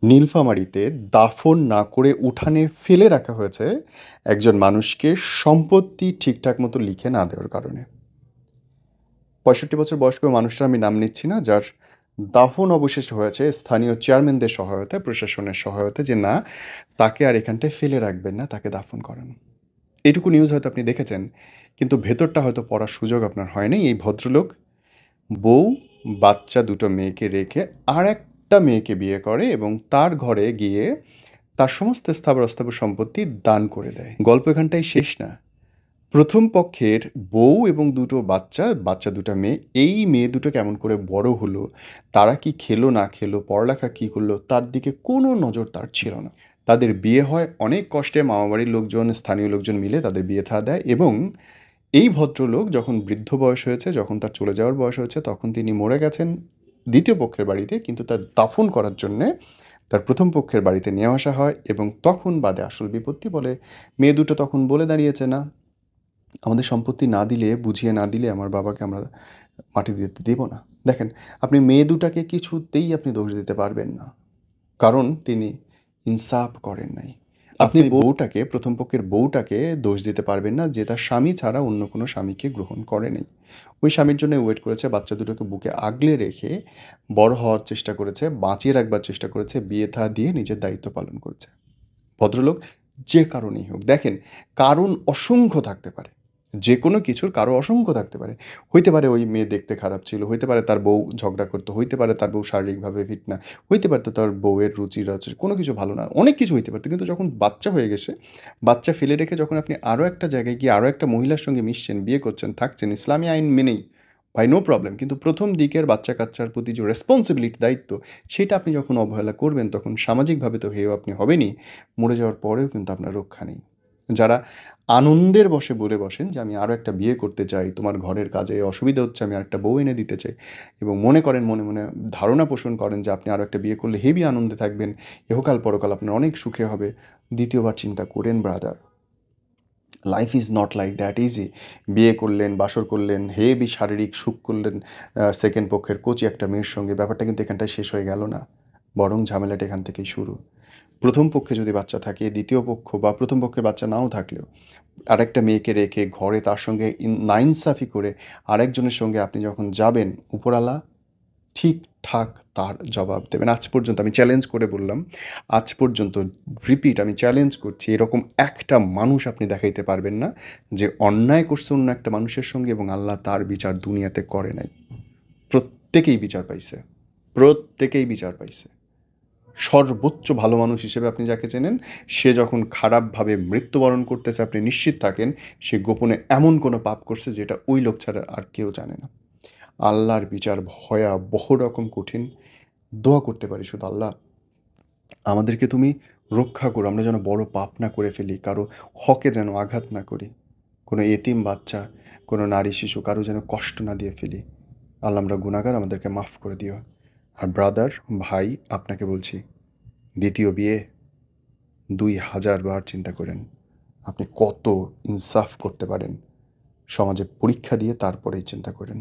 নীলফামারীতে দাফন না করে উঠানে ফেলে রাখা হয়েছে একজন মানুষকে সম্পত্তি ঠিকঠাক মতো লিখে না দেওয়ার কারণে। ৬৫ বছর বয়স্ক মানুষটার আমি নাম নিচ্ছি না, যার দাফন অবশেষে হয়েছে স্থানীয় চেয়ারম্যানদের সহায়তায়, প্রশাসনের সহায়তায়, যে না, তাকে আর এখানটায় ফেলে রাখবেন না, তাকে দাফন করান। এটুকু নিউজ হয়তো আপনি দেখেছেন, কিন্তু ভেতরটা হয়তো পড়ার সুযোগ আপনার হয়নি। এই ভদ্রলোক বউ, বাচ্চা দুটো মেয়েকে রেখে আর একটা মেয়েকে বিয়ে করে এবং তার ঘরে গিয়ে তার সমস্ত স্থাবর অস্থাবর সম্পত্তি দান করে দেয়। গল্প এখানটাই শেষ না। প্রথম পক্ষের বউ এবং দুটো বাচ্চা, বাচ্চা দুটো মেয়ে, এই মেয়ে দুটো কেমন করে বড় হলো, তারা কি খেলো না খেলো, পড়ালেখা কী করলো, তার দিকে কোনো নজর তার ছিল না। তাদের বিয়ে হয় অনেক কষ্টে, মামাবাড়ির লোকজন, স্থানীয় লোকজন মিলে তাদের বিয়ে থা দেয় এবং এই ভদ্রলোক যখন বৃদ্ধ বয়স হয়েছে, যখন তার চলে যাওয়ার বয়স হয়েছে, তখন তিনি মরে গেছেন দ্বিতীয় পক্ষের বাড়িতে, কিন্তু তার দাফন করার জন্যে তার প্রথম পক্ষের বাড়িতে নিয়ে আসা হয় এবং তখন বাদে আসল বিপত্তি। বলে মেয়ে দুটো তখন বলে দাঁড়িয়েছে, না, আমাদের সম্পত্তি না দিলে, বুঝিয়ে না দিলে আমার বাবাকে আমরা মাটি দিতে দেব না। দেখেন, আপনি মেয়ে দুটাকে কিছুতেই আপনি দোষ দিতে পারবেন না, কারণ তিনি ইনসাফ করেন নাই। আপনি বউটাকে, প্রথম পক্ষের বউটাকে দোষ দিতে পারবেন না, যে তার স্বামী ছাড়া অন্য কোনো স্বামীকে গ্রহণ করে নেই। ওই স্বামীর জন্য ওয়েট করেছে, বাচ্চা দুটোকে বুকে আগলে রেখে বড় হওয়ার চেষ্টা করেছে, বাঁচিয়ে রাখবার চেষ্টা করেছে, বিয়ে থা দিয়ে নিজের দায়িত্ব পালন করেছে। ভদ্রলোক যে কারণেই হোক, দেখেন, কারণ অসংখ্য থাকতে পারে, যে কোনো কিছুর কারো অসংখ্য থাকতে পারে। হইতে পারে ওই মেয়ে দেখতে খারাপ ছিল, হইতে পারে তার বউ ঝগড়া করতো, হইতে পারে তার বউ শারীরিকভাবে ফিট না, হইতে পারতো তার বউয়ের রুচি কোনো কিছু ভালো না, অনেক কিছু হইতে পারতো। কিন্তু যখন বাচ্চা হয়ে গেছে, বাচ্চা ফেলে রেখে যখন আপনি আরও একটা জায়গায় গিয়ে আরও একটা মহিলার সঙ্গে মিশছেন, বিয়ে করছেন, থাকছেন, ইসলামী আইন মেনেই, ভাই নো প্রবলেম, কিন্তু প্রথম দিকের বাচ্চা কাচ্চার প্রতি যে রেসপন্সিবিলিটি, দায়িত্ব, সেটা আপনি যখন অবহেলা করবেন, তখন সামাজিকভাবে তো হেয় আপনি হবেনই, মরে যাওয়ার পরেও কিন্তু আপনার রক্ষা নেই। যারা আনন্দের বশে বলে বসেন যে আমি আরও একটা বিয়ে করতে চাই, তোমার ঘরের কাজে অসুবিধা হচ্ছে, আমি আরেকটা বউ এনে দিতে চাই, এবং মনে করেন, মনে মনে ধারণা পোষণ করেন যে আপনি আরও একটা বিয়ে করলে হেভি আনন্দে থাকবেন, ইহকাল পরকাল আপনার অনেক সুখে হবে, দ্বিতীয়বার চিন্তা করেন brother. Life is not like that easy. বিয়ে করলেন, বাসর করলেন, হেভি শারীরিক সুখ করলেন সেকেন্ড পক্ষের কোচি একটা মেয়ের সঙ্গে, ব্যাপারটা কিন্তু এখানটায় শেষ হয়ে গেল না, বরং ঝামেলাটা এখান থেকেই শুরু। প্রথম পক্ষে যদি বাচ্চা থাকে, দ্বিতীয় পক্ষ বা প্রথম পক্ষের বাচ্চা নাও থাকলেও আরেকটা মেয়েকে রেখে ঘরে তার সঙ্গে নাইনসাফি করে আরেকজনের সঙ্গে আপনি যখন যাবেন, উপরালা ঠিকঠাক তার জবাব দেবেন। আজ পর্যন্ত আমি চ্যালেঞ্জ করে বললাম, আজ পর্যন্ত, রিপিট, আমি চ্যালেঞ্জ করছি, এরকম একটা মানুষ আপনি দেখাইতে পারবেন না যে অন্যায় করছে অন্য একটা মানুষের সঙ্গে এবং আল্লাহ তার বিচার দুনিয়াতে করে নাই। প্রত্যেকেই বিচার পাইছে, প্রত্যেকেই বিচার পাইছে। সর্বোচ্চ ভালো মানুষ হিসেবে আপনি যাকে চেনেন, সে যখন খারাপভাবে মৃত্যুবরণ করতেছে, আপনি নিশ্চিত থাকেন সে গোপনে এমন কোনো পাপ করছে যেটা ওই লোক ছাড়া আর কেউ জানে না। আল্লাহর বিচার ভয়াবহ রকম কঠিন। দোয়া করতে পারি শুধু, আল্লাহ আমাদেরকে তুমি রক্ষা করো, আমরা যেন বড় পাপ না করে ফেলি, কারো হকে যেন আঘাত না করি, কোনো এতিম বাচ্চা, কোনো নারী শিশু, কারো যেন কষ্ট না দিয়ে ফেলি। আল্লাহ, আমরা গুনাহগার, আমাদেরকে মাফ করে দিও। আর ব্রাদার, ভাই, আপনাকে বলছি, দ্বিতীয় বিয়ে 2000 বার চিন্তা করেন আপনি কত ইনসাফ করতে পারেন। সমাজে পরীক্ষা দিয়ে তারপরেই চিন্তা করেন।